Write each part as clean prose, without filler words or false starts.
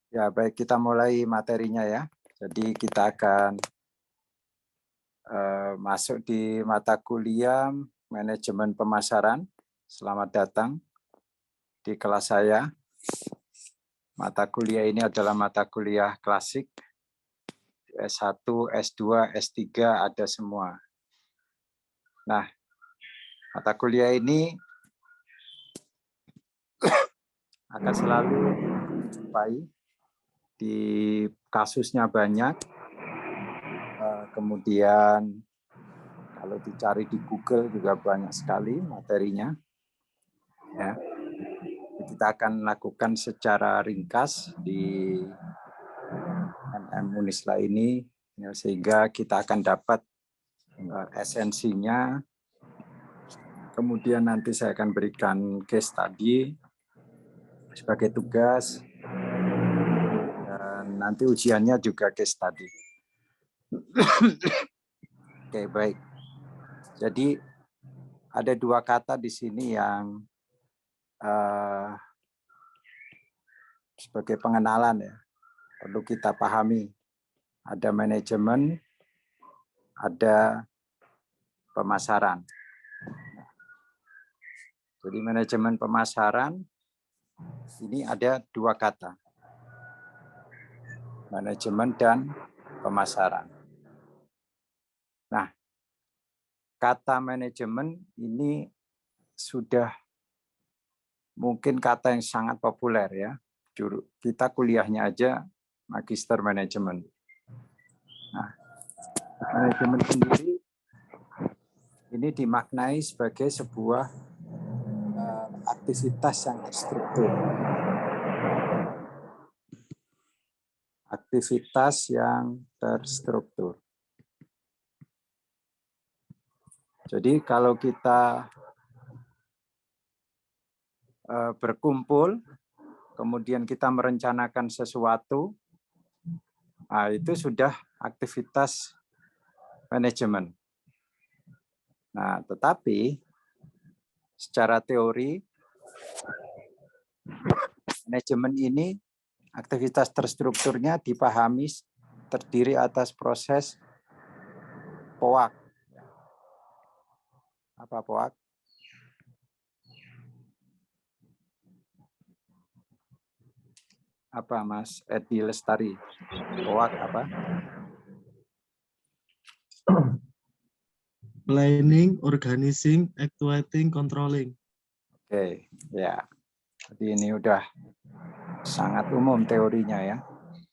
Ya, baik, kita mulai materinya ya. Jadi kita akan masuk di mata kuliah manajemen pemasaran. Selamat datang di kelas saya. Mata kuliah ini adalah mata kuliah klasik. S1, S2, S3 ada semua. Nah, mata kuliah ini akan selalu dijumpai di kasusnya banyak. Kemudian kalau dicari di Google juga banyak sekali materinya. Ya. Kita akan lakukan secara ringkas di MM Unisla ini, ya, sehingga kita akan dapat esensinya. Kemudian nanti saya akan berikan case study sebagai tugas, dan nanti ujiannya juga case study. Oke, baik. Jadi ada dua kata di sini yang sebagai pengenalan ya, perlu kita pahami. Ada manajemen, ada pemasaran. Jadi manajemen pemasaran ini ada dua kata, manajemen dan pemasaran. Nah, kata manajemen ini sudah mungkin kata yang sangat populer ya. Kita kuliahnya aja magister manajemen. Nah, manajemen sendiri ini dimaknai sebagai sebuah aktivitas yang terstruktur. Aktivitas yang terstruktur. Jadi kalau kita berkumpul, kemudian kita merencanakan sesuatu, nah itu sudah aktivitas manajemen. Nah, tetapi secara teori, manajemen ini aktivitas terstrukturnya dipahami terdiri atas proses POAK. Apa POAK? Apa Mas Edi Lestari? POAK apa? Planning, organizing, actuating, controlling. Oke, ya. Jadi ini udah sangat umum teorinya ya.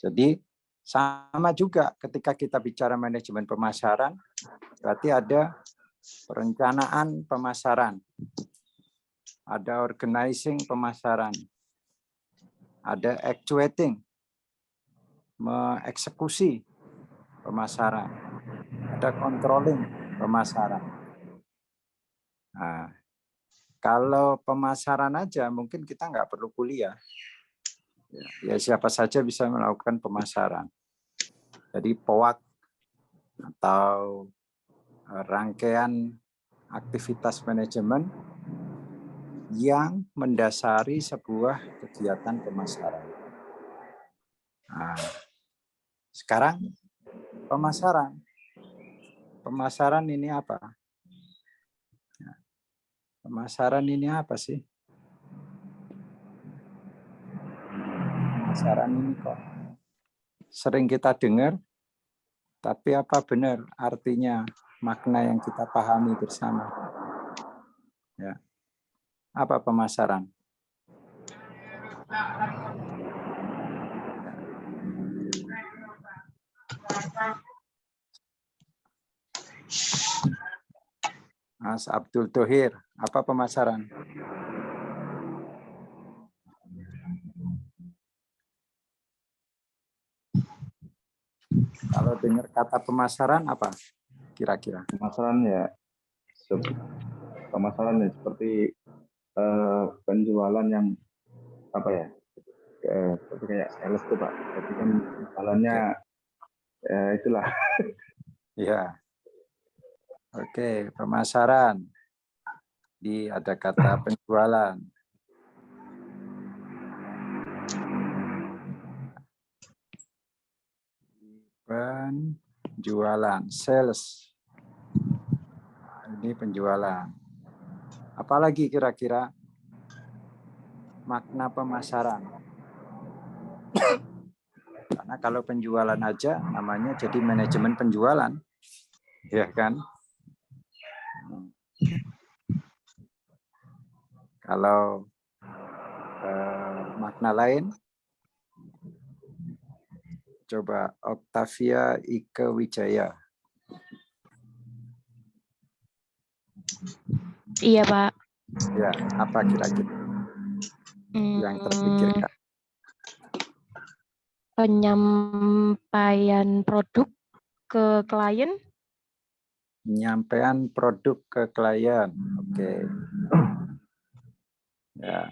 Jadi sama juga ketika kita bicara manajemen pemasaran, berarti ada perencanaan pemasaran, ada organizing pemasaran, ada actuating, mengeksekusi pemasaran, ada controlling pemasaran. Nah, kalau pemasaran aja mungkin kita nggak perlu kuliah. Ya siapa saja bisa melakukan pemasaran. Jadi POAK atau rangkaian aktivitas manajemen yang mendasari sebuah kegiatan pemasaran. Nah, sekarang pemasaran. Pemasaran ini apa? Pemasaran ini apa sih? Pemasaran ini kok sering kita dengar, tapi apa benar artinya, makna yang kita pahami bersama? Ya. Apa pemasaran? Mas Abdul Thohir, apa pemasaran? Kalau dengar kata pemasaran apa kira-kira? Pemasaran ya seperti penjualan yang apa ya? Seperti kayak sales tuh Pak. Jadi kan jualannya itulah. Ya. Oke, pemasaran. Ada kata penjualan. Penjualan, sales. Ini penjualan. Apalagi kira-kira makna pemasaran? Karena kalau penjualan aja namanya jadi manajemen penjualan, ya kan? Kalau makna lain, coba Octavia Ike Wijaya. Iya, Pak. Ya, apa kira-kira yang terpikirkan? Penyampaian produk ke klien. Penyampaian produk ke klien. Oke. Ya.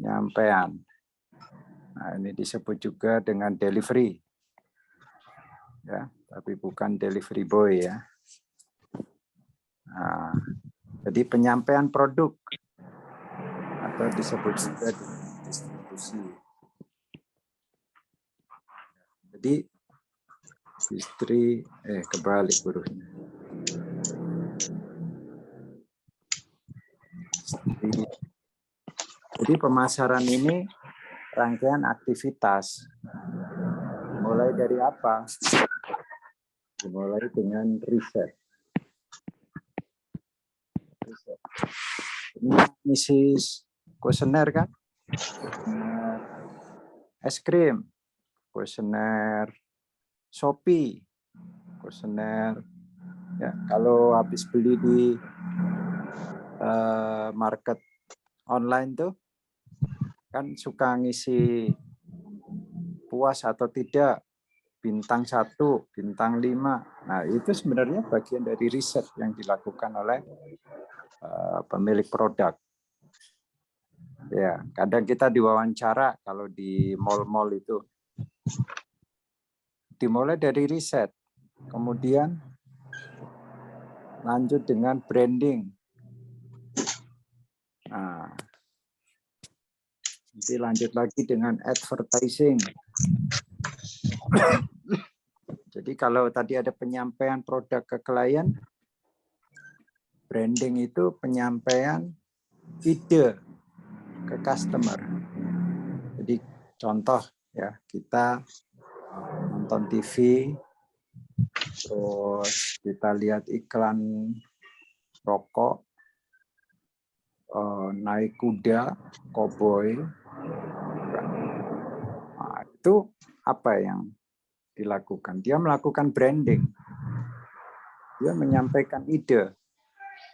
Penyampaian. Nah, ini disebut juga dengan delivery. Ya, tapi bukan delivery boy ya. Nah, jadi penyampaian produk atau disebut juga distribusi. Jadi kebalik hurufnya. Jadi pemasaran ini rangkaian aktivitas. Mulai dari apa? Dimulai dengan riset. Ini Mrs. Kuesioner kan? Es krim, kuesioner Shopee, kuesioner. Ya, kalau habis beli di market online tuh kan suka ngisi puas atau tidak, bintang 1, bintang 5. Nah, itu sebenarnya bagian dari riset yang dilakukan oleh pemilik produk. Ya, kadang kita diwawancara kalau di mall-mall itu dimulai dari riset, kemudian lanjut dengan branding. Nah, nanti lanjut lagi dengan advertising. Jadi kalau tadi ada penyampaian produk ke klien, branding itu penyampaian ide ke customer. Jadi contoh ya, kita nonton TV, terus kita lihat iklan rokok, naik kuda, koboi. Nah, itu apa yang dilakukan? Dia melakukan branding. Dia menyampaikan ide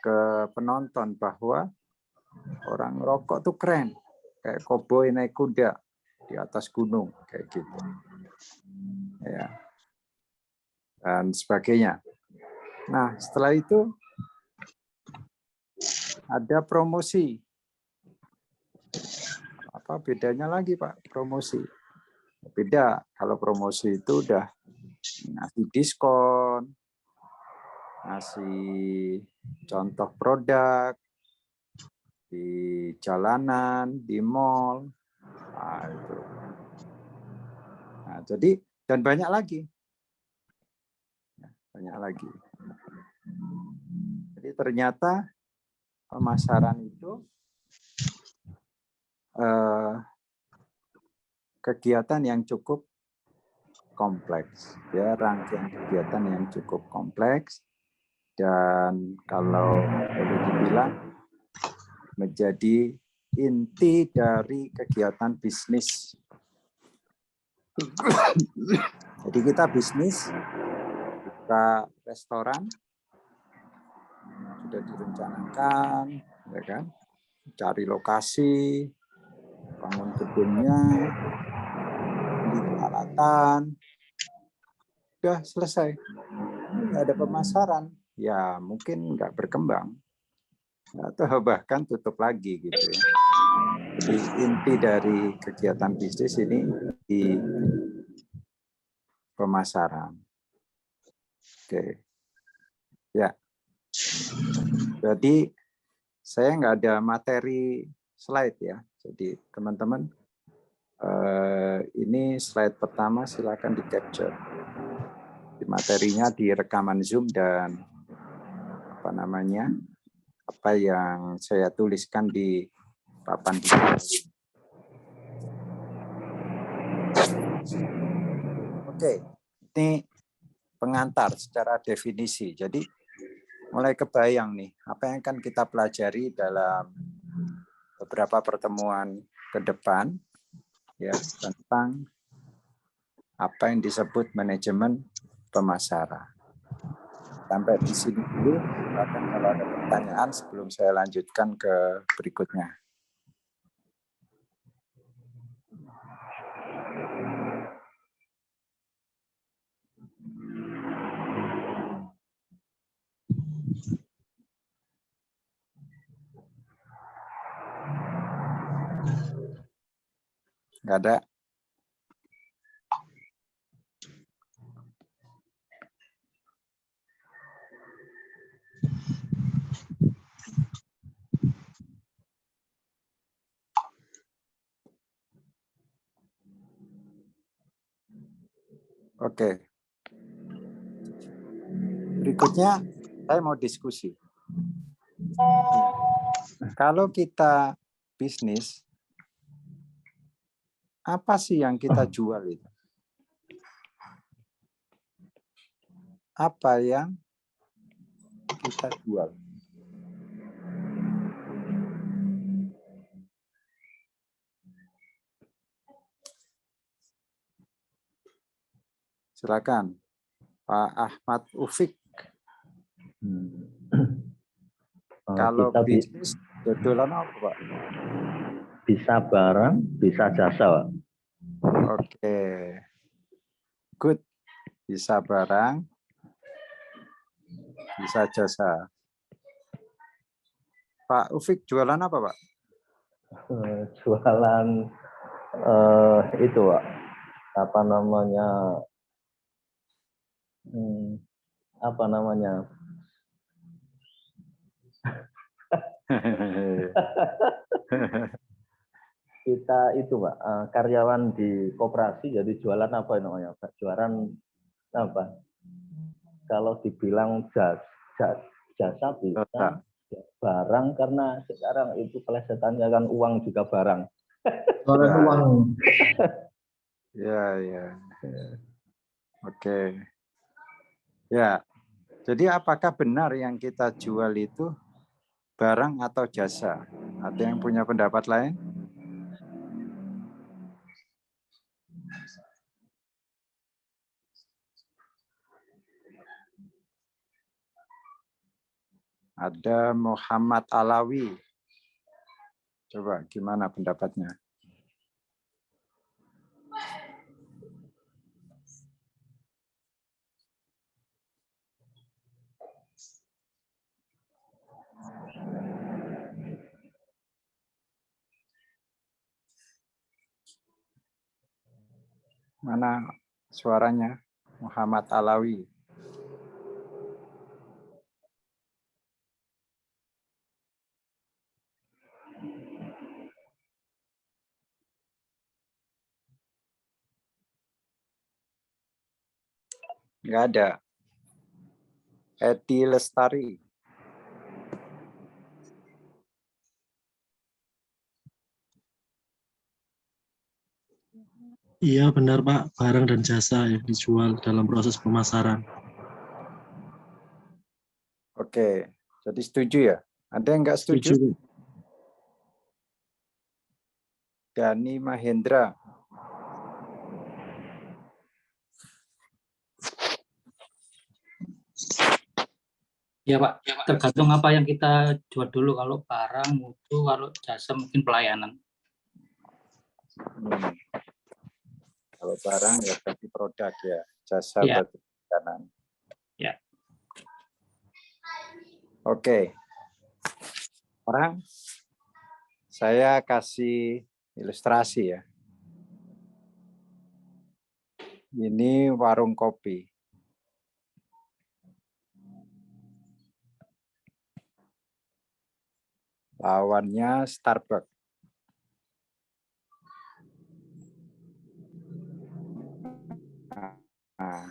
ke penonton bahwa orang rokok tuh keren, kayak koboi naik kuda di atas gunung, kayak gitu. Ya. Dan sebagainya. Nah, setelah itu ada promosi. Apa bedanya lagi, Pak? Promosi. Beda, kalau promosi itu udah ngasih diskon, ngasih contoh produk di jalanan, di mall. Nah, itu. Nah, jadi dan banyak lagi. Banyak lagi. Jadi ternyata pemasaran itu kegiatan yang cukup kompleks, ya, rangkaian kegiatan yang cukup kompleks, dan kalau boleh dibilang menjadi inti dari kegiatan bisnis. Jadi kita bisnis, buka restoran, sudah direncanakan, ya kan? Cari lokasi, bangun gedungnya, beli peralatan, udah selesai. Nggak ada pemasaran, ya mungkin nggak berkembang, atau bahkan tutup lagi gitu ya. Jadi inti dari kegiatan bisnis ini di pemasaran. Oke, ya. Jadi saya nggak ada materi slide ya. Jadi teman-teman Ini slide pertama, silakan di-capture. Di materinya di rekaman Zoom dan apa yang saya tuliskan di papan digital. Oke, ini pengantar secara definisi. Jadi mulai kebayang nih apa yang akan kita pelajari dalam beberapa pertemuan ke depan ya tentang apa yang disebut manajemen pemasaran. Sampai di sini dulu, silakan kalau ada pertanyaan sebelum saya lanjutkan ke berikutnya. Nggak ada? Oke. Berikutnya saya mau diskusi. Kalau kita bisnis, apa sih yang kita jual itu? Apa yang kita jual? Silakan, Pak Ahmad Ufik. Kalau kita bisnis, jualan apa, Pak? bisa barang, bisa jasa, Pak. Oke, good. Bisa barang, bisa jasa. Pak Ufik jualan apa, Pak? Jualan itu, Pak. Apa namanya? Kita itu, Pak, karyawan di koperasi, jadi jualan apa namanya, Pak? Jualan apa? Kalau dibilang jasa bisa, barang karena sekarang itu pelesetannya kan uang juga barang. Jualan uang. Ya. Oke. Ya. Jadi apakah benar yang kita jual itu barang atau jasa? Ada yang punya pendapat lain? Ada Muhammad Alawi. Coba gimana pendapatnya? Mana suaranya? Muhammad Alawi. Nggak ada. Edi Lestari. Iya benar Pak, barang dan jasa yang dijual dalam proses pemasaran. Oke, jadi setuju ya? Ada yang nggak setuju? Setuju. Dani Mahendra. Ya Pak, tergantung apa yang kita jual dulu. Kalau barang, mutu, kalau jasa mungkin pelayanan. Kalau barang ya berarti produk ya, jasa Ya. berarti pelayanan. Ya. Oke. Sekarang saya kasih ilustrasi ya. Ini warung kopi. Lawannya Starbucks. Nah,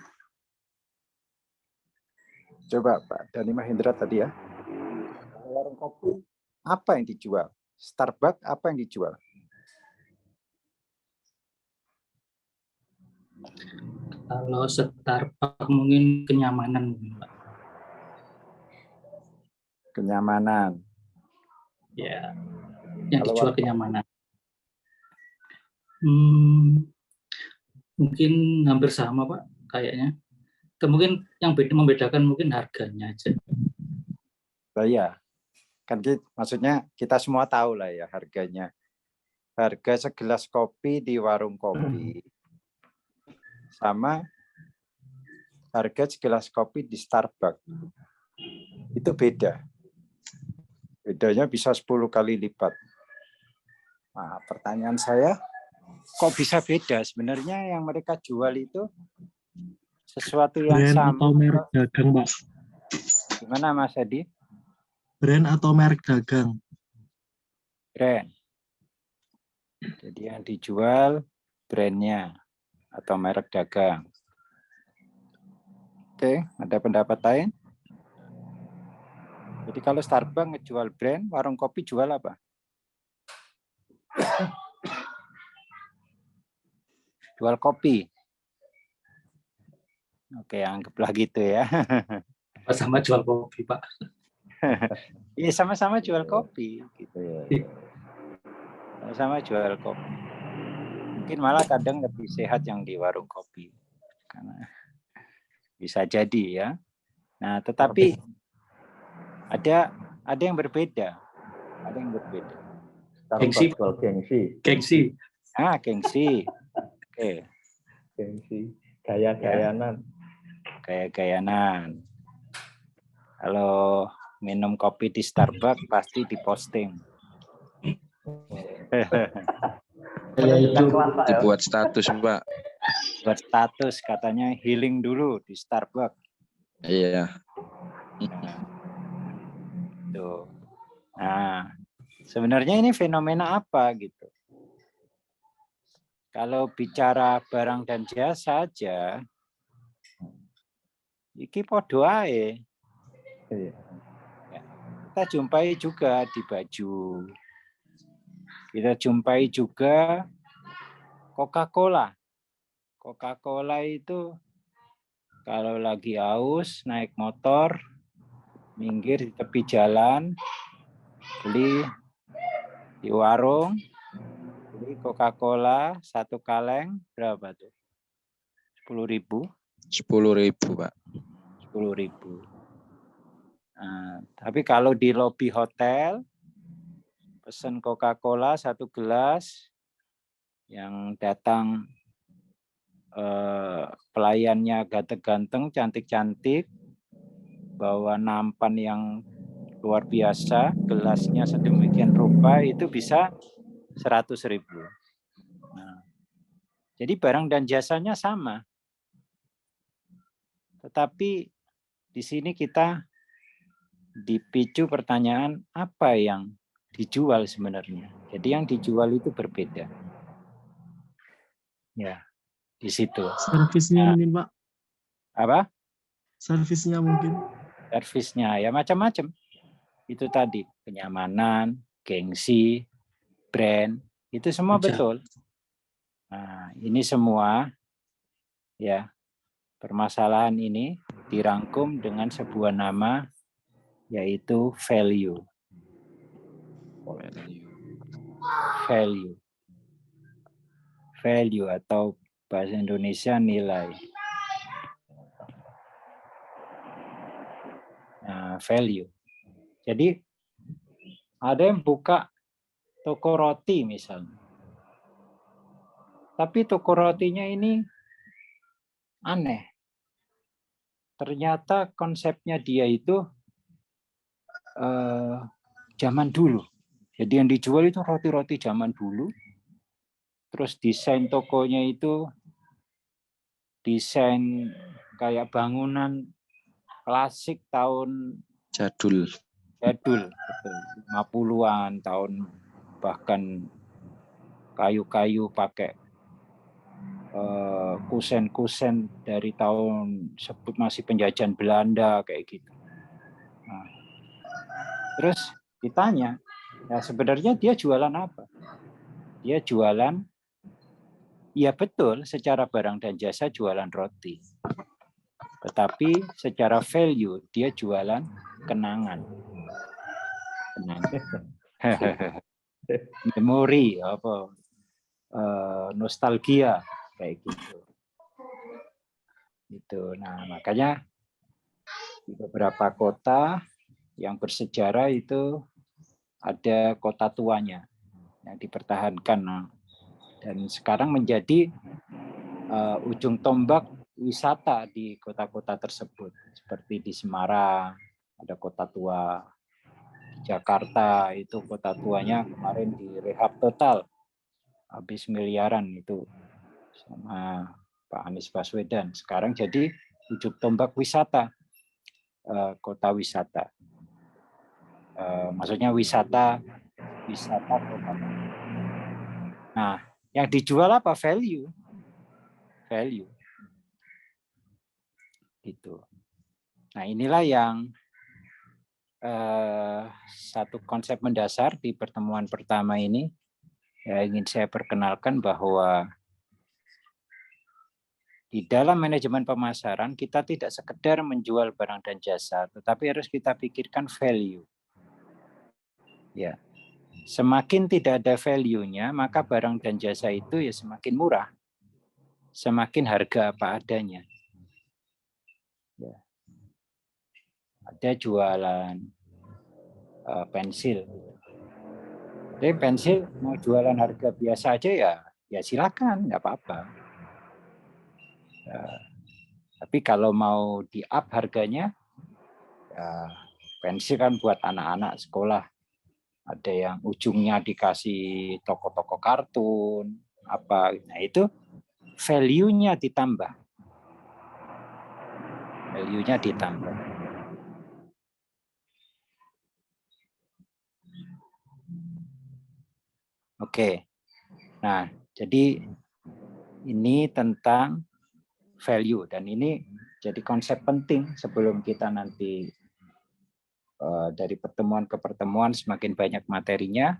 coba Pak Dhani Mahendra tadi ya. Warung kopi apa yang dijual? Starbucks apa yang dijual? Kalau Starbucks mungkin kenyamanan, Pak. Kenyamanan. Ya, yang Kalau dijual warung kenyamanan. Mungkin hampir sama, Pak, kayaknya. Mungkin yang membedakan mungkin harganya aja. ya, kan maksudnya kita semua tahu lah ya harganya. Harga segelas kopi di warung kopi sama harga segelas kopi di Starbucks itu beda. Bedanya bisa 10 kali lipat. Nah, pertanyaan saya, kok bisa beda? Sebenarnya yang mereka jual itu sesuatu yang Brand sama. atau merek dagang, Pak? Gimana Mas Edi? Brand atau merek dagang? Brand. Jadi yang dijual brandnya atau merek dagang. Oke, ada pendapat lain? Jadi kalau Starbucks ngejual brand, warung kopi jual apa? Jual kopi. Oke, anggaplah gitu ya. Sama jual kopi, Pak. Iya, sama-sama jual kopi. Gitu. Iya. Sama-sama jual kopi. Mungkin malah kadang lebih sehat yang di warung kopi. Karena bisa jadi ya. Nah, tetapi ada yang berbeda. Ada yang berbeda. Starbucks jual gengsi. Gengsi. Gengsi. Oke. Gengsi. Gaya-gayanan. Gaya-gayanan. Kalau minum kopi di Starbucks pasti diposting. Ya itu Kelapa, ya. dibuat status, Mbak. Buat status katanya healing dulu di Starbucks. Iya. Tuh. Nah, sebenarnya ini fenomena apa gitu? Kalau bicara barang dan jasa saja, iki podo ae. Iya. Kita jumpai juga di baju. Kita jumpai juga Coca-Cola. Coca-Cola itu kalau lagi haus naik motor, minggir di tepi jalan, beli di warung, beli Coca-Cola 1 kaleng berapa tuh? 10.000. 10.000, Pak. 10.000. Nah, tapi kalau di lobi hotel pesen Coca-Cola 1 gelas, yang datang pelayannya ganteng-ganteng, cantik-cantik, bawa nampan yang luar biasa, gelasnya sedemikian rupa, itu bisa 100.000. Nah, jadi barang dan jasanya sama. Tetapi di sini kita dipicu pertanyaan apa yang dijual sebenarnya. Jadi yang dijual itu berbeda. Ya, di situ. Servisnya mungkin, Pak. Apa? Servisnya mungkin. Servisnya ya macam-macam. Itu tadi kenyamanan, gengsi, brand, itu semua betul. Nah, ini semua ya permasalahan ini dirangkum dengan sebuah nama yaitu value. Value atau bahasa Indonesia nilai. Nah, value. Jadi ada yang buka toko roti misalnya. Tapi toko rotinya ini aneh. Ternyata konsepnya dia itu zaman dulu. Jadi yang dijual itu roti-roti zaman dulu. Terus desain tokonya itu desain kayak bangunan klasik tahun Jadul. betul. 50-an tahun, bahkan kayu-kayu pakai kusen-kusen dari tahun sebut masih penjajahan Belanda kayak gitu. Nah, terus ditanya, ya sebenarnya dia jualan apa? Dia jualan, ya betul, secara barang dan jasa jualan roti. Tetapi secara value dia jualan kenangan. Memori, apa, nostalgia kayak gitu. Itu. Nah, makanya di beberapa kota yang bersejarah itu ada kota tuanya yang dipertahankan. Nah, dan sekarang menjadi ujung tombak wisata di kota-kota tersebut. Seperti di Semarang, ada kota tua. Di Jakarta itu kota tuanya kemarin direhab total. Habis miliaran itu sama Pak Anies Baswedan. Sekarang jadi ujung tombak wisata, kota wisata. Maksudnya wisata kota. Nah, yang dijual apa? Value. Gitu. Nah, inilah yang satu konsep mendasar di pertemuan pertama ini. Ya, ingin saya perkenalkan bahwa di dalam manajemen pemasaran kita tidak sekedar menjual barang dan jasa, tetapi harus kita pikirkan value. Ya, semakin tidak ada value-nya, maka barang dan jasa itu ya semakin murah, semakin harga apa adanya. Ya. Ada jualan pensil. Jadi pensil mau jualan harga biasa aja ya silakan, nggak apa-apa. Ya, tapi kalau mau di up harganya, ya, pensil kan buat anak-anak sekolah. Ada yang ujungnya dikasih toko-toko kartun, apa, nah itu value-nya ditambah. Value-nya ditambah. Oke. Nah, jadi ini tentang value dan ini jadi konsep penting sebelum kita nanti dari pertemuan ke pertemuan semakin banyak materinya.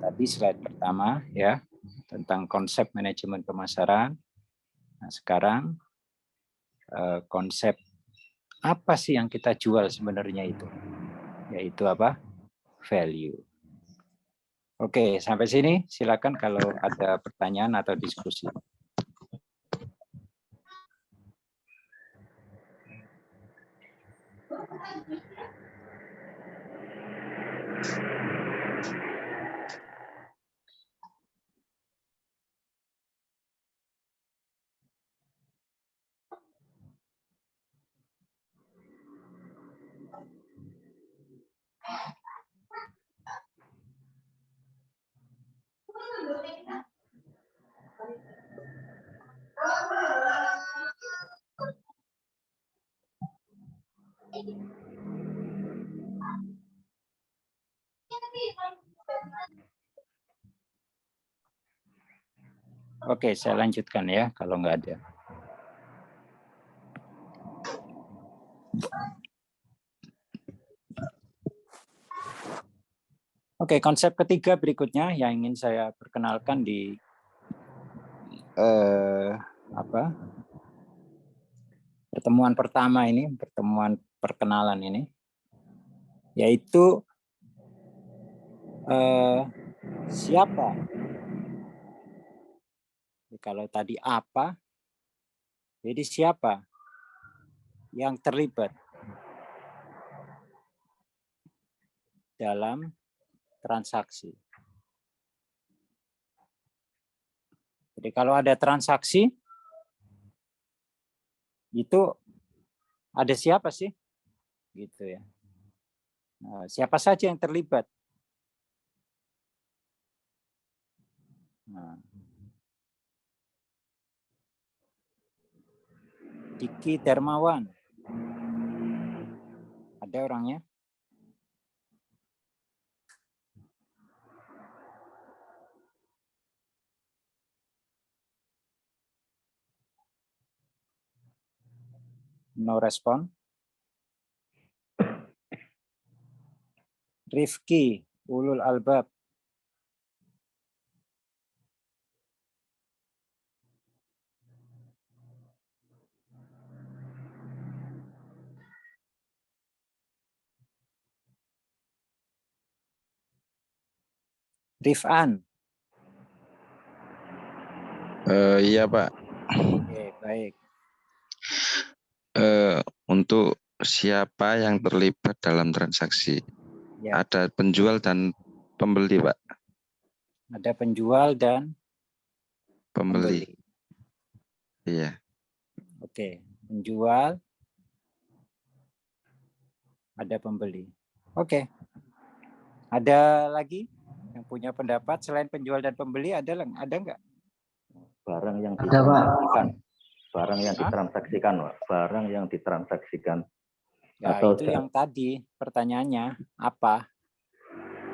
Tadi slide pertama ya tentang konsep manajemen pemasaran. Nah, sekarang konsep apa sih yang kita jual sebenarnya itu? Yaitu apa? Value. Oke, sampai sini silakan kalau ada pertanyaan atau diskusi. Oke, saya lanjutkan ya kalau nggak ada. Oke, konsep ketiga berikutnya yang ingin saya perkenalkan di pertemuan pertama ini, pertemuan perkenalan ini, yaitu siapa? Kalau tadi apa, jadi siapa yang terlibat dalam transaksi? Jadi kalau ada transaksi, itu ada siapa sih? Gitu ya. Nah, siapa saja yang terlibat? Nah. Diki Darmawan. Ada orangnya? No respon. Rifki, ulul albab. Rifan. Iya Pak. Oke, baik. Untuk siapa yang terlibat dalam transaksi? Ya, Ada penjual dan pembeli Pak. ada penjual dan Pembeli. pembeli. Iya. Oke, penjual, ada pembeli. Oke. Ada lagi yang punya pendapat selain penjual dan pembeli, ada nggak? Barang yang Ada, Pak. ditransaksikan. Barang yang Hah? ditransaksikan, Pak. Barang yang ditransaksikan. Ya, Atau itu yang tadi pertanyaannya apa?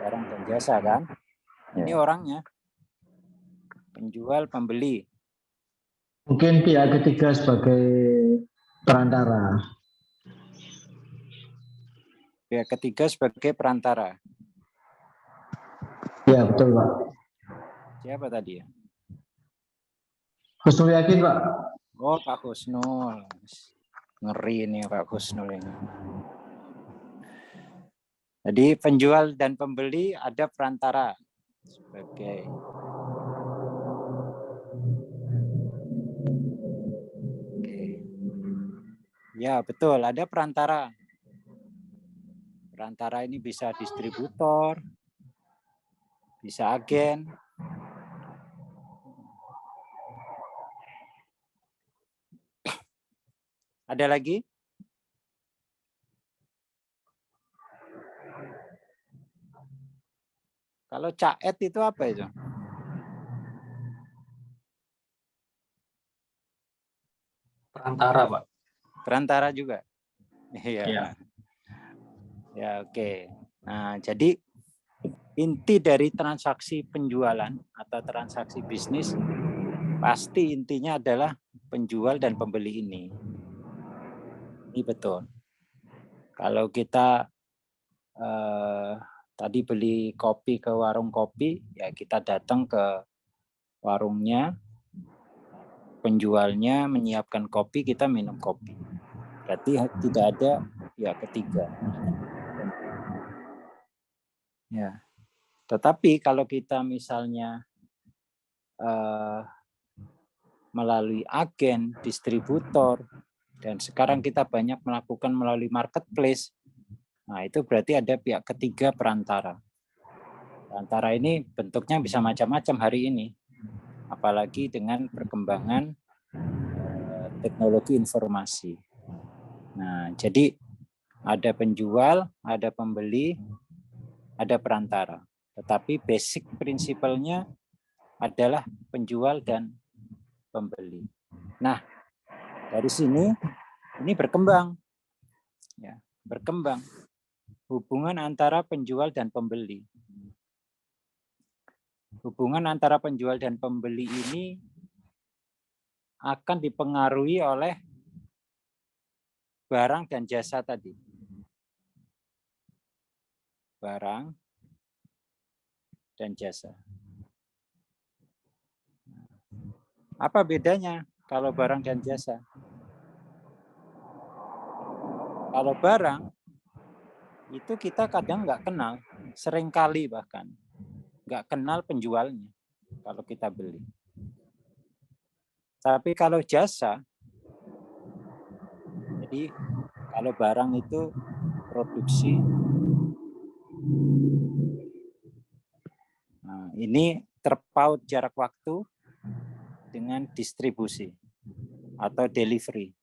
Barang dan jasa kan? Ini Ya. orangnya. Penjual, pembeli. Mungkin pihak ketiga sebagai perantara. Pihak ketiga sebagai perantara. Ya, betul, Pak. Siapa tadi ya? Husnul Yakin, Pak. Oh, Pak Husnul. Ngeri nih Pak Husnul ini. Jadi penjual dan pembeli ada perantara sebagai ya betul, ada perantara. Perantara ini bisa distributor, bisa agen. Ada lagi? Kalau caet itu apa itu? Perantara, Pak. Perantara juga. Iya. Iya. Ya, oke. Nah, jadi inti dari transaksi penjualan atau transaksi bisnis pasti intinya adalah penjual dan pembeli ini. Ini betul. Kalau kita tadi beli kopi ke warung kopi, ya kita datang ke warungnya, penjualnya menyiapkan kopi, kita minum kopi. Berarti tidak ada ya ketiga. Ya. Tetapi kalau kita misalnya melalui agen, distributor, dan sekarang kita banyak melakukan melalui marketplace, nah itu berarti ada pihak ketiga perantara. Perantara ini bentuknya bisa macam-macam hari ini, apalagi dengan perkembangan teknologi informasi. Nah, jadi ada penjual, ada pembeli, ada perantara. Tetapi basic prinsipalnya adalah penjual dan pembeli. Nah, dari sini ini berkembang. Ya, berkembang hubungan antara penjual dan pembeli. Hubungan antara penjual dan pembeli ini akan dipengaruhi oleh barang dan jasa tadi. Barang dan jasa. Apa bedanya kalau barang dan jasa? Kalau barang, itu kita kadang nggak kenal, seringkali bahkan nggak kenal penjualnya kalau kita beli. Tapi kalau jasa, jadi kalau barang itu produksi, nah, ini terpaut jarak waktu dengan distribusi atau delivery.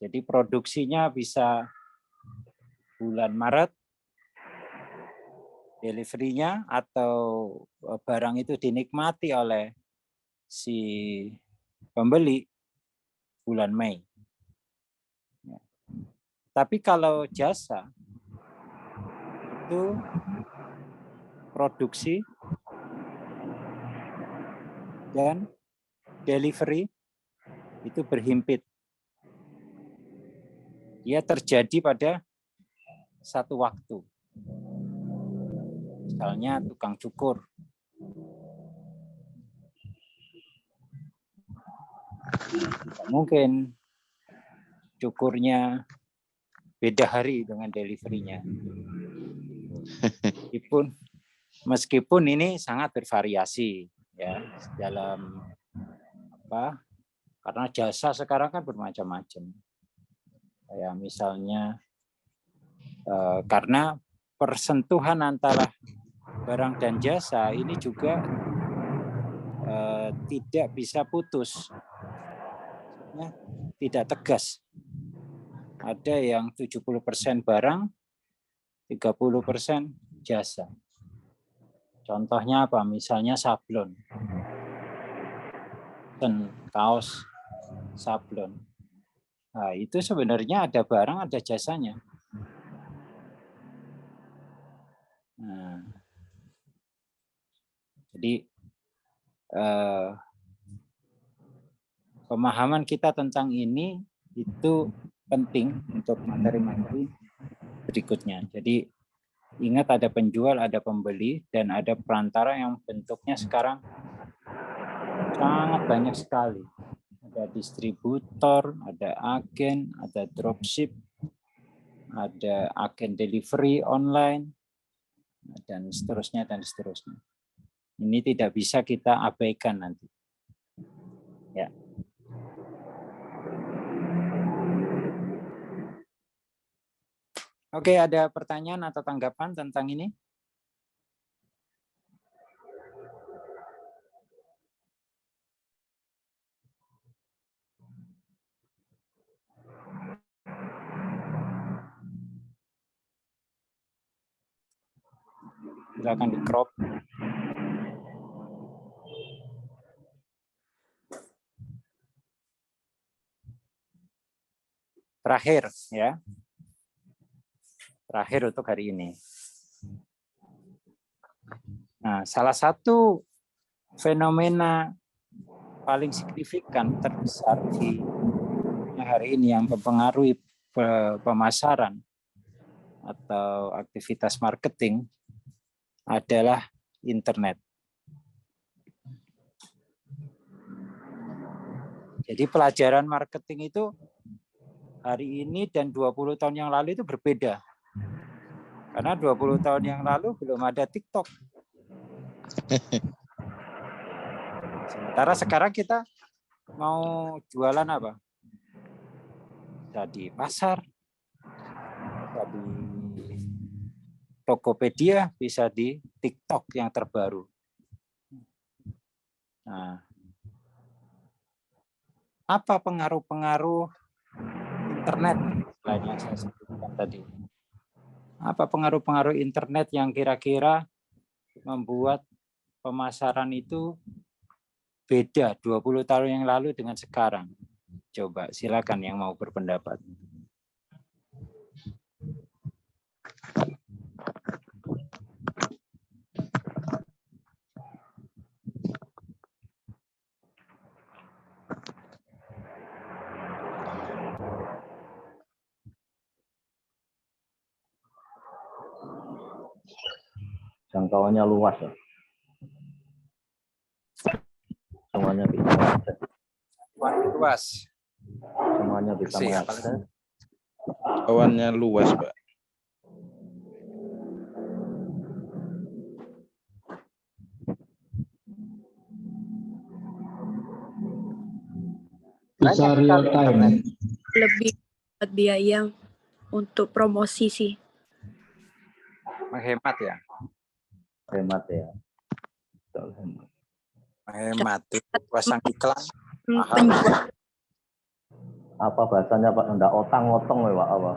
Jadi produksinya bisa bulan Maret, delivery-nya atau barang itu dinikmati oleh si pembeli bulan Mei. Tapi kalau jasa itu produksi dan delivery itu berhimpit. Dia terjadi pada satu waktu. Misalnya tukang cukur. Tidak mungkin cukurnya beda hari dengan deliverynya. Meskipun ini sangat bervariasi ya dalam apa? Karena jasa sekarang kan bermacam-macam. Kayak misalnya karena persentuhan antara barang dan jasa ini juga tidak bisa putus, tidak tegas. Ada yang 70% barang, 30% jasa. Contohnya apa? Misalnya sablon, dan kaos sablon. Nah, itu sebenarnya ada barang, ada jasanya. Nah, jadi pemahaman kita tentang ini itu penting untuk materi-materi berikutnya. Jadi ingat ada penjual, ada pembeli, dan ada perantara yang bentuknya sekarang sangat banyak sekali. Ada distributor, ada agen, ada dropship, ada agen delivery online, dan seterusnya, dan seterusnya. Ini tidak bisa kita abaikan nanti. Ya. Oke, ada pertanyaan atau tanggapan tentang ini? Silakan di crop. Terakhir ya. Terakhir untuk hari ini. Nah, salah satu fenomena paling signifikan terbesar di hari ini yang mempengaruhi pemasaran atau aktivitas marketing adalah internet. Jadi pelajaran marketing itu hari ini dan 20 tahun yang lalu itu berbeda. Karena 20 tahun yang lalu belum ada TikTok. Sementara sekarang kita mau jualan apa? Bisa di pasar, bisa di Tokopedia, bisa di TikTok yang terbaru. Nah, apa pengaruh-pengaruh internet? Lainnya saya sebutkan tadi. Apa pengaruh-pengaruh internet yang kira-kira membuat pemasaran itu beda 20 tahun yang lalu dengan sekarang? Coba silakan yang mau berpendapat. Jangkauannya luas ya. Semuanya bisa mengakses. Luas. Semuanya bisa mengakses. Kawannya luas, Pak. Bisa real time. Lebih biaya untuk promosi sih. Menghemat ya. Hemat ya. Menghemat. Pasang iklan. Penjual Apa bahasanya Pak? Enggak otang-otong ya Pak apa?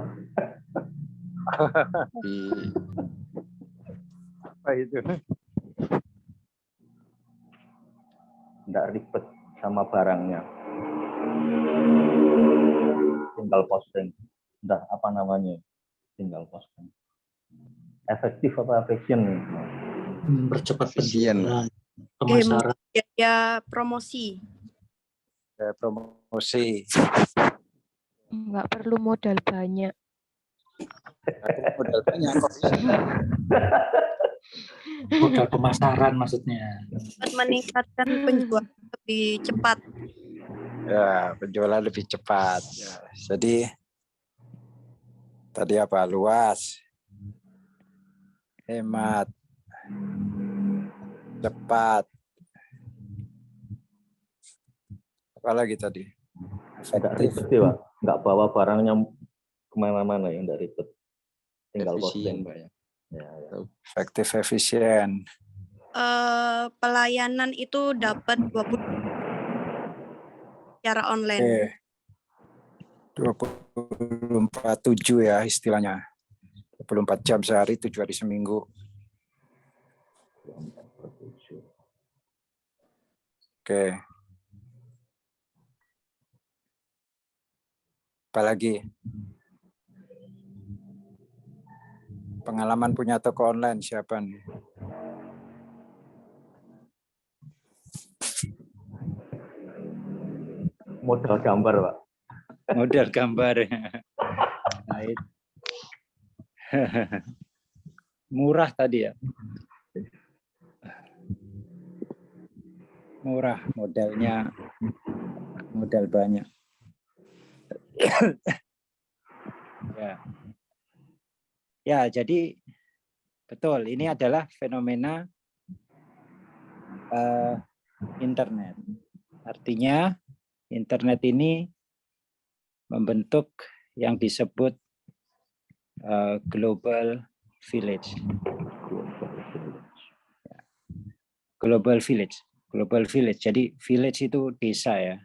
Apa itu? Enggak ribet sama barangnya. Tinggal posting. Udah apa namanya? Tinggal posting. Efektif apa efisien? Percepat Efisien. penjualan, pemasaran. biaya promosi. promosi. Nggak perlu modal banyak. Aku modal banyak kok bisa. Modal pemasaran maksudnya. Dapat meningkatkan penjualan lebih cepat. Ya, penjualan lebih cepat. Ya, jadi tadi apa? Luas, hemat, cepat. Apalagi tadi? Nggak Efektif, ribet sih, Pak. Nggak bawa barangnya kemana-mana ya, nggak ribet. Tinggal Efisien, posting. Pak ya. Ya, ya. efektif, efisien. Pelayanan itu dapat 20 secara online. 24/7 ya istilahnya. 24 jam sehari, 7 hari seminggu. Oke. Apalagi? Pengalaman punya toko online siapa nih? Modal gambar, Pak. Model gambar. Nah, itu. Murah tadi ya. Murah modalnya, modal banyak. Ya. Ya, jadi betul ini adalah fenomena internet. Artinya internet ini membentuk yang disebut global village. Global village. Global village. Jadi village itu desa ya.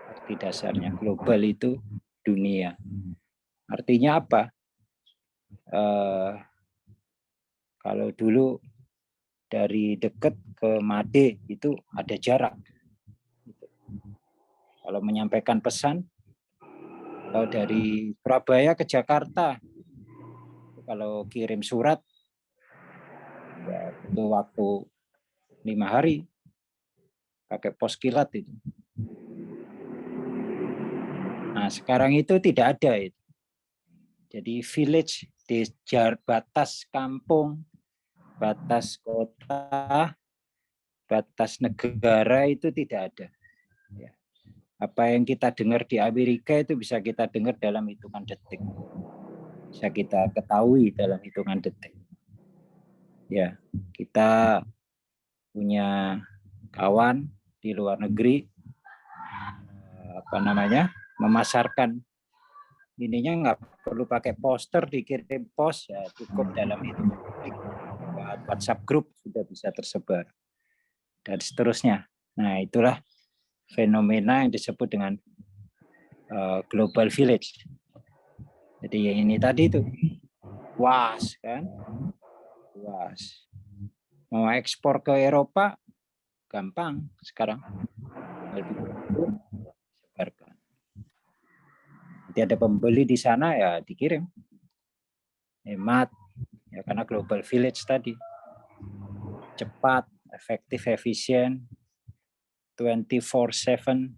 Arti dasarnya. Global itu dunia. Artinya apa? Kalau dulu dari dekat ke Made itu ada jarak. Kalau menyampaikan pesan, kalau dari Surabaya ke Jakarta, kalau kirim surat, ya itu waktu 5 hari, pakai pos kilat itu. Nah sekarang itu tidak ada itu. Jadi village di batas kampung, batas kota, batas negara itu tidak ada. Ya. Apa yang kita dengar di Amerika itu bisa kita dengar dalam hitungan detik. Bisa kita ketahui dalam hitungan detik. Ya, kita punya kawan di luar negeri, memasarkan ininya nggak perlu pakai poster, dikirim pos ya cukup dalam hitungan detik. WhatsApp grup sudah bisa tersebar dan seterusnya. Nah itulah fenomena yang disebut dengan global village. Jadi yang ini tadi itu luas kan, luas. Mau ekspor ke Eropa gampang sekarang. Sebarkan. Nanti ada pembeli di sana ya dikirim. Hemat ya karena global village tadi. Cepat, efektif, efisien, 24/7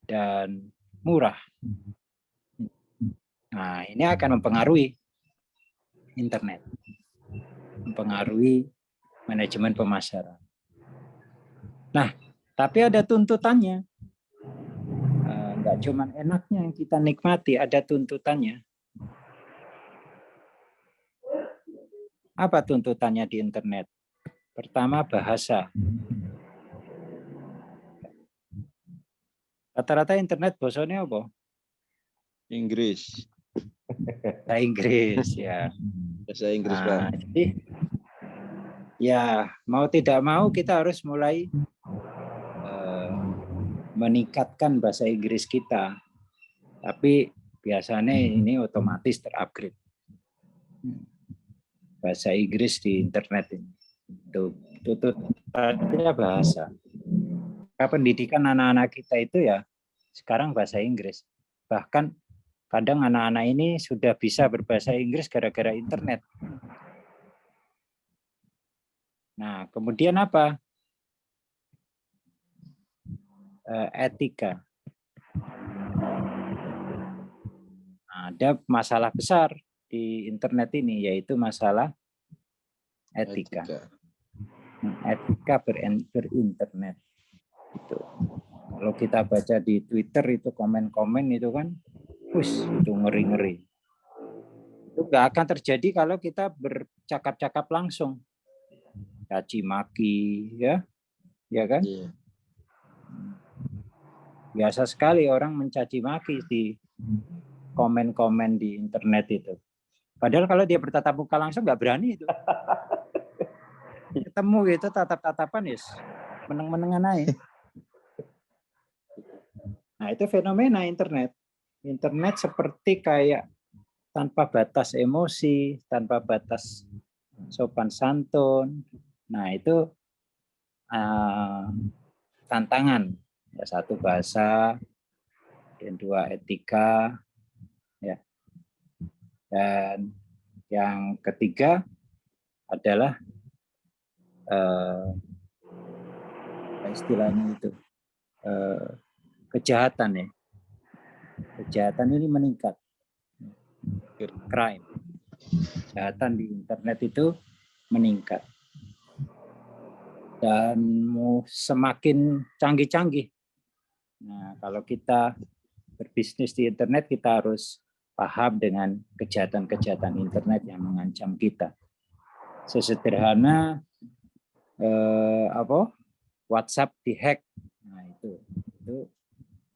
dan murah. Nah, ini akan mempengaruhi internet. Mempengaruhi manajemen pemasaran. Nah, tapi ada tuntutannya. Enggak cuma enaknya yang kita nikmati, ada tuntutannya. Apa tuntutannya di internet? Pertama, bahasa. Rata-rata internet bosannya apa? Inggris. Bahasa Inggris ya. Bahasa Inggris, Pak. Jadi ya mau tidak mau kita harus mulai meningkatkan bahasa Inggris kita. Tapi biasanya ini otomatis terupgrade. Bahasa Inggris di internet ini. Tuntutannya bahasa. Pendidikan anak-anak kita itu ya sekarang bahasa Inggris. Bahkan kadang anak-anak ini sudah bisa berbahasa Inggris gara-gara internet. Nah, kemudian apa? Etika. ada masalah besar di internet ini, yaitu masalah etika. Etika berinternet. Itu. Kalau kita baca di Twitter itu komen-komen itu kan, itu ngeri-ngeri. Itu nggak akan terjadi kalau kita bercakap-cakap langsung, caci maki, ya kan? Biasa sekali orang mencaci maki di komen-komen di internet itu. Padahal kalau dia bertatap muka langsung nggak berani itu. Ketemu gitu tatap-tatapan yes, meneng-menengan aja. Nah itu fenomena internet. Internet seperti kayak tanpa batas emosi, tanpa batas sopan santun. Nah itu tantangan. Ya, satu bahasa, yang dua etika, ya. Dan yang ketiga adalah istilahnya itu kejahatan ya. Kejahatan ini meningkat. Crime. Kejahatan di internet itu meningkat. Dan semakin canggih-canggih. Nah, kalau kita berbisnis di internet, kita harus paham dengan kejahatan-kejahatan internet yang mengancam kita. Sesederhana WhatsApp dihack. Nah, itu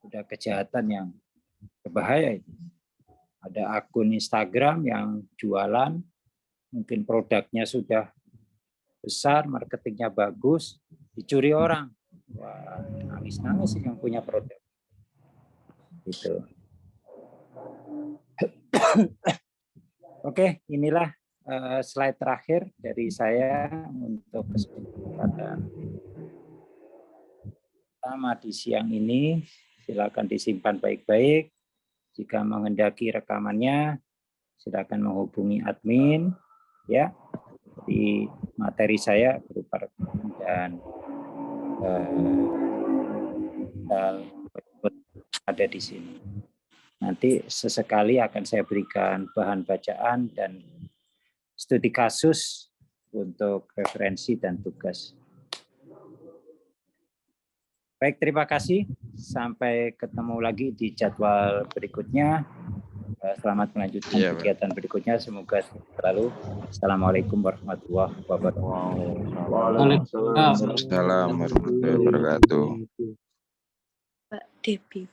sudah kejahatan yang berbahaya itu. Ada akun Instagram yang jualan, mungkin produknya sudah besar, marketingnya bagus, dicuri orang. Wah, nangis-nangis yang punya produk. Gitu. Oke, inilah slide terakhir dari saya untuk kesempatan pertama di siang ini. Silakan disimpan baik-baik. Jika menghendaki rekamannya, silakan menghubungi admin, ya. Di materi saya berupa rekaman dan ada di sini. Nanti sesekali akan saya berikan bahan bacaan dan studi kasus untuk referensi dan tugas. Baik, terima kasih. Sampai ketemu lagi di jadwal berikutnya. Selamat melanjutkan kegiatan berikutnya. Semoga selalu. Assalamualaikum warahmatullahi wabarakatuh. Waalaikumsalam warahmatullahi wabarakatuh. Mbak Debbie.